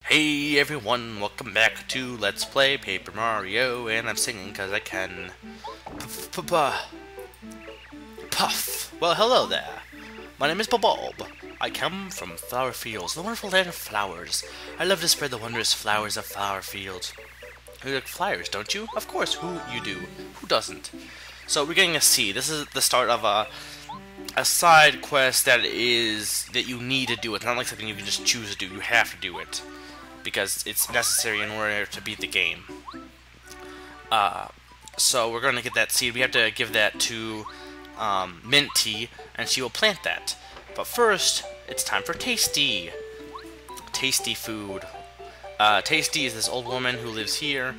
Hey everyone, welcome back to Let's Play Paper Mario, and I'm singing because I can. Puff! Well, hello there. My name is Bulb-ulb. I come from flower fields, the wonderful land of flowers. I love to spread the wondrous flowers of flower fields. You like flowers, don't you? Of course, who you do. Who doesn't? So we're getting a C. This is the start of a side quest that you need to do. It's not like something you can just choose to do. You have to do it, because it's necessary in order to beat the game. So we're going to get that seed. We have to give that to Minty, and she will plant that. But first, it's time for Tasty. Tasty food. Tasty is this old woman who lives here.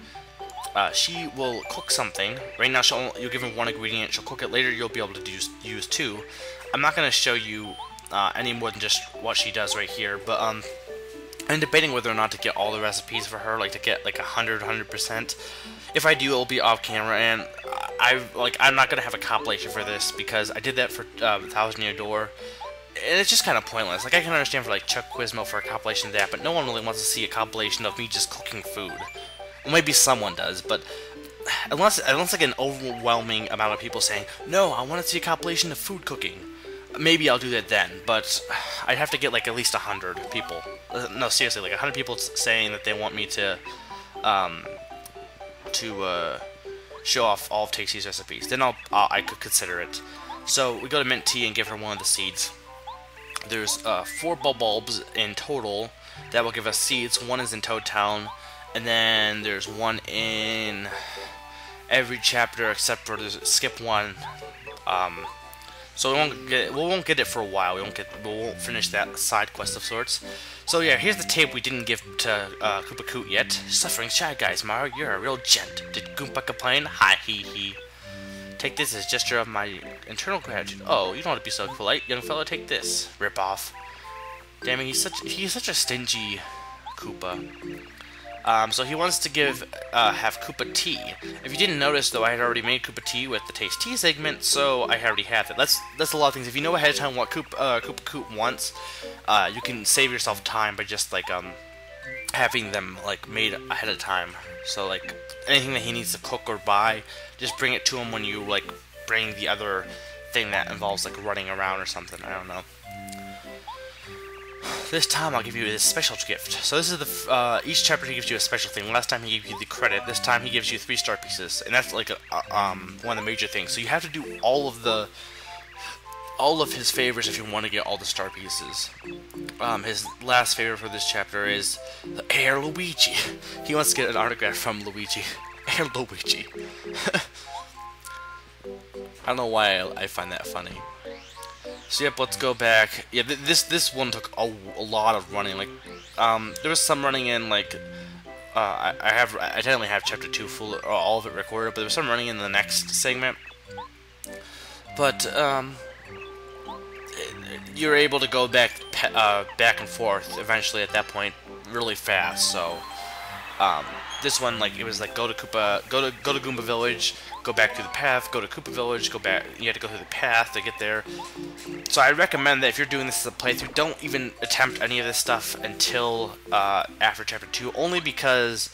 She will cook something. Right now, you'll give her one ingredient. She'll cook it. Later, you'll be able to use two. I'm not going to show you any more than just what she does right here, but I'm debating whether or not to get all the recipes for her, like to get like 100%. If I do, it'll be off camera, and I'm not gonna have a compilation for this because I did that for 1,000 Year Door, and it's just kind of pointless. Like, I can understand for like Chuck Quizmo for a compilation of that, but no one really wants to see a compilation of me just cooking food. Well, maybe someone does, but unless I get an overwhelming amount of people saying, no, I want to see a compilation of food cooking, maybe I'll do that then, but I'd have to get like at least 100 people. No, seriously, like 100 people saying that they want me to show off all of Tayce's recipes. Then I could consider it. So we go to Minty and give her one of the seeds. There's 4 Bulb-ulbs in total that will give us seeds. One is in Toad Town, and then there's one in every chapter except for skip one. So we won't get it for a while. We won't finish that side quest of sorts. So yeah, here's the tape we didn't give to Koopa Koot yet. Suffering shy guys, Mario, you're a real gent. Did Koopa complain? Hi hee hee. Take this as a gesture of my internal gratitude. Oh, you don't want to be so polite, young fella. Take this. Rip off. Damn it, he's such a stingy Koopa. So he wants to have Koopa tea. If you didn't notice, though, I had already made Koopa tea with the Tayce tea segment, so I already have it. That's a lot of things. If you know ahead of time what Koopa Koot wants, you can save yourself time by just like having them like made ahead of time. So like anything that he needs to cook or buy, just bring it to him when you like bring the other thing that involves like running around or something. I don't know. This time I'll give you this special gift. So this is the each chapter he gives you a special thing. Last time he gave you the credit. This time he gives you 3 star pieces, and that's like one of the major things. So you have to do all of his favors if you want to get all the star pieces. His last favor for this chapter is the Air Luigi. He wants to get an autograph from Luigi. Air Luigi. I don't know why I find that funny. So yep, let's go back. Yeah, this one took a lot of running. Like, there was some running in like, I technically have chapter 2 full, or all of it recorded, but there was some running in the next segment. But you're able to go back and forth eventually at that point really fast. So this one, like, it was like go to Goomba Village, go back through the path, go to Koopa Village, go back. You had to go through the path to get there. So I recommend that if you're doing this as a playthrough, don't even attempt any of this stuff until after chapter 2, only because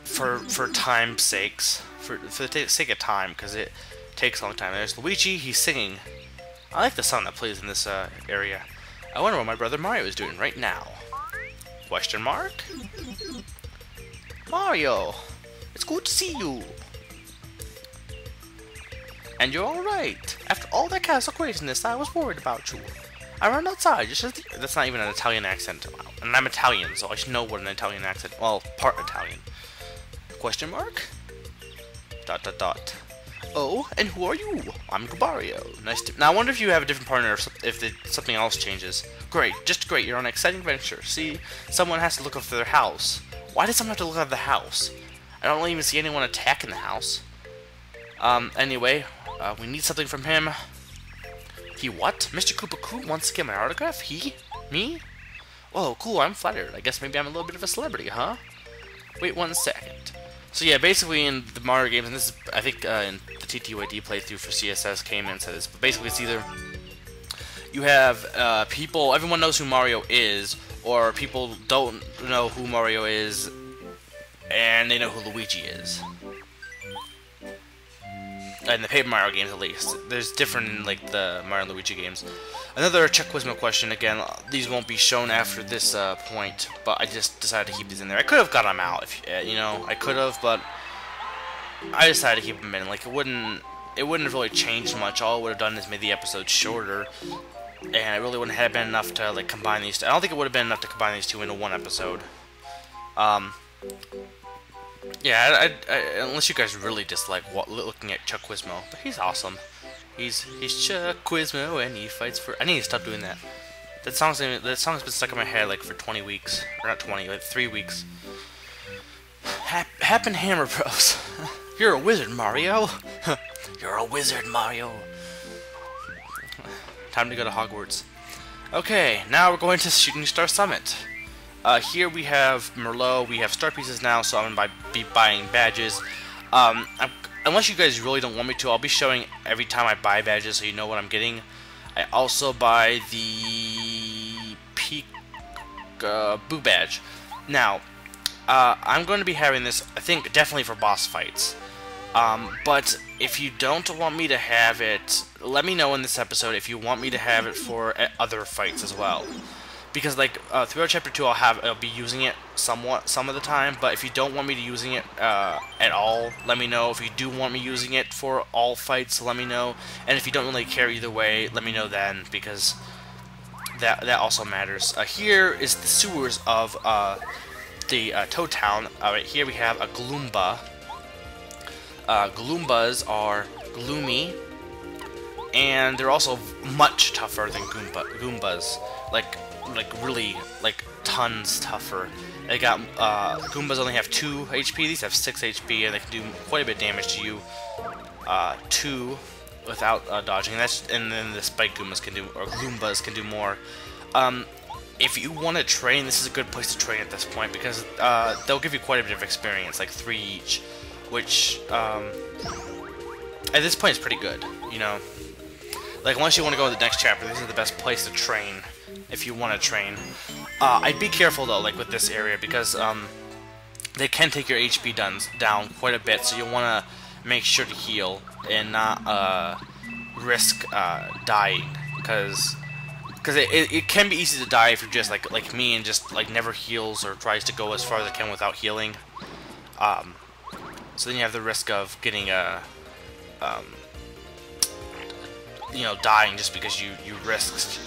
for time's sakes, for the sake of time, because it takes a long time. There's Luigi. He's singing. I like the song that plays in this area. I wonder what my brother Mario is doing right now. Question mark? Mario, it's good to see you. And you're alright. After all that castle craziness, I was worried about you. I ran outside just as that's not even an Italian accent. And I'm Italian, so I should know what an Italian accent. Well, part Italian. Question mark? Dot dot dot. Oh, and who are you? I'm Mario. Nice to. Now I wonder if you have a different partner, if something else changes. Great, just great. You're on an exciting adventure. See, someone has to look after their house. Why does someone have to look after the house? I don't even see anyone attacking the house. Anyway, we need something from him. He what? Mr. Koopa Koot wants to get my autograph? He? Me? Oh, cool, I'm flattered. I guess maybe I'm a little bit of a celebrity, huh? Wait 1 second. So yeah, basically in the Mario games, and this is, I think, in the TTYD playthrough for CSS came in and said this, but basically it's either you have people, everyone knows who Mario is, or people don't know who Mario is, and they know who Luigi is. In the Paper Mario games, at least. There's different in, like, the Mario and Luigi games. Another Check Quizmo question. Again, these won't be shown after this point, but I just decided to keep these in there. I could have got them out, if you know, I could have, but I decided to keep them in. Like, it wouldn't have really changed much. All it would have done is made the episode shorter, and it really wouldn't have been enough to, like, combine these two. I don't think it would have been enough to combine these two into one episode. Yeah, unless you guys really dislike looking at Chuck Quizmo, but he's awesome. He's Chuck Quizmo, and he fights for. I need to stop doing that. That song's been stuck in my head like for 20 weeks, or not 20, like 3 weeks. Happen Hammer Bros. You're a wizard, Mario. You're a wizard, Mario. Time to go to Hogwarts. Okay, now we're going to Shooting Star Summit. Here we have Merlot, we have star pieces now, so I'm going to be buying badges. Unless you guys really don't want me to, I'll be showing every time I buy badges so you know what I'm getting. I also buy the Boo badge. Now, I'm going to be having this, I think, definitely for boss fights. But if you don't want me to have it, let me know in this episode if you want me to have it for other fights as well. Because, like, throughout Chapter 2, I'll be using it some of the time, but if you don't want me to using it at all, let me know. If you do want me using it for all fights, let me know. And if you don't really care either way, let me know then, because that also matters. Here is the sewers of the Toad Town. Right here we have a Gloomba. Gloombas are gloomy, and they're also much tougher than Goombas. Like really, like, tons tougher. They got, Goombas only have 2 HP, these have 6 HP, and they can do quite a bit of damage to you, 2 without dodging, and then the Spike Goombas can do, or Gloombas can do more. If you want to train, this is a good place to train at this point, because, they'll give you quite a bit of experience, like 3 each, which, at this point is pretty good, you know? Like, unless you want to go to the next chapter, this is the best place to train. If you want to train. I'd be careful though, like with this area, because they can take your HP down quite a bit, so you'll want to make sure to heal and not risk dying, because it can be easy to die if you're just like me and just like never heals or tries to go as far as it can without healing. So then you have the risk of getting you know, dying just because you risked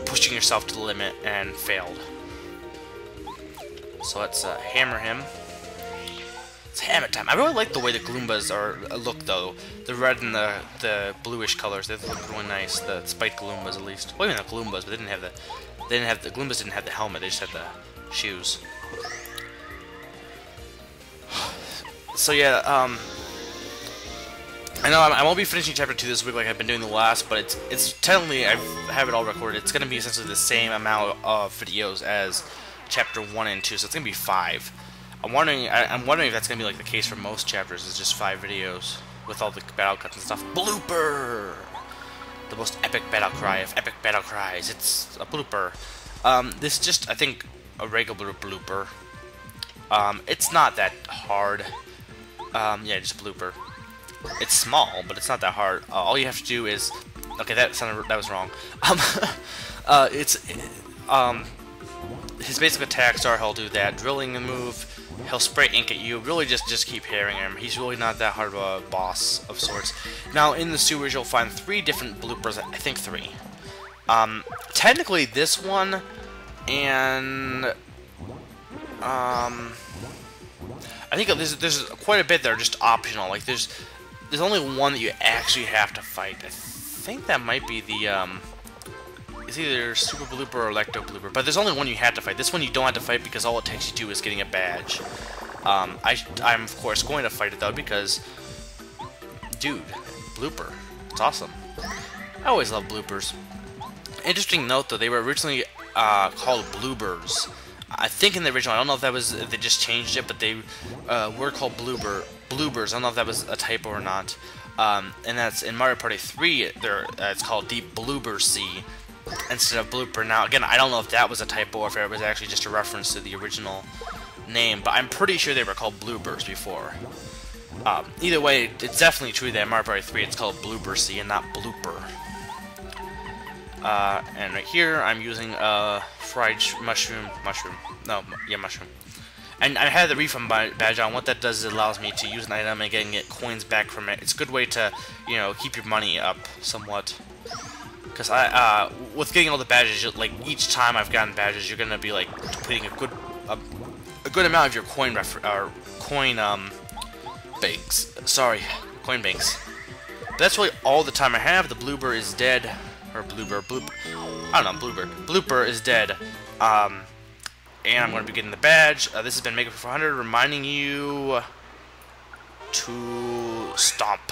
pushing yourself to the limit and failed. So let's hammer him. It's hammer time. I really like the way the Gloombas look though. The red and the bluish colors, they look really nice. The spiked Gloombas, at least. Well, even the Gloombas, but the Gloombas didn't have the helmet. They just had the shoes. So yeah, I know I won't be finishing Chapter 2 this week like I've been doing the last, but it's technically, I have it all recorded. It's going to be essentially the same amount of videos as Chapter 1 and 2, so it's going to be 5. I'm wondering if that's going to be like the case for most chapters, is just 5 videos with all the battle cuts and stuff. Blooper! The most epic battle cry of epic battle cries. It's a blooper. This is just, I think, a regular blooper. It's not that hard. Yeah, just a blooper. It's small, but it's not that hard. All you have to do is... Okay, that was wrong. His basic attacks are he'll do that drilling move, he'll spray ink at you, really just keep harrying him. He's really not that hard of a boss of sorts. Now, in the sewers, you'll find 3 different bloopers, I think 3. Technically, this one, and... I think there's quite a bit that are just optional. Like, there's only one that you actually have to fight. I think that might be the, it's either Super Blooper or Electro Blooper, but there's only one you have to fight. This one you don't have to fight because all it takes you to is getting a badge. I'm of course going to fight it though because, dude, Blooper, it's awesome. I always love bloopers. Interesting note though, they were originally called Bloopers. I think in the original, I don't know if they just changed it, but they were called Bloopers. I don't know if that was a typo or not. And that's in Mario Party 3. It's called Deep Bloober Sea. instead of Blooper. Now, again, I don't know if that was a typo or if it was actually just a reference to the original name, but I'm pretty sure they were called Bloopers before. Either way, it's definitely true that in Mario Party 3 it's called Blooper C and not Blooper. And right here I'm using fried mushroom. And I had the refund badge on. What that does is it allows me to use an item and get coins back from it. It's a good way to, you know, keep your money up somewhat. Because with getting all the badges, like each time I've gotten badges, you're gonna be like completing a good amount of your coin banks. Sorry, coin banks. But that's really all the time I have. The Blooper is dead, or Blooper. I don't know, Blooper is dead. And I'm going to be getting the badge. This has been Mega 400 reminding you to stomp.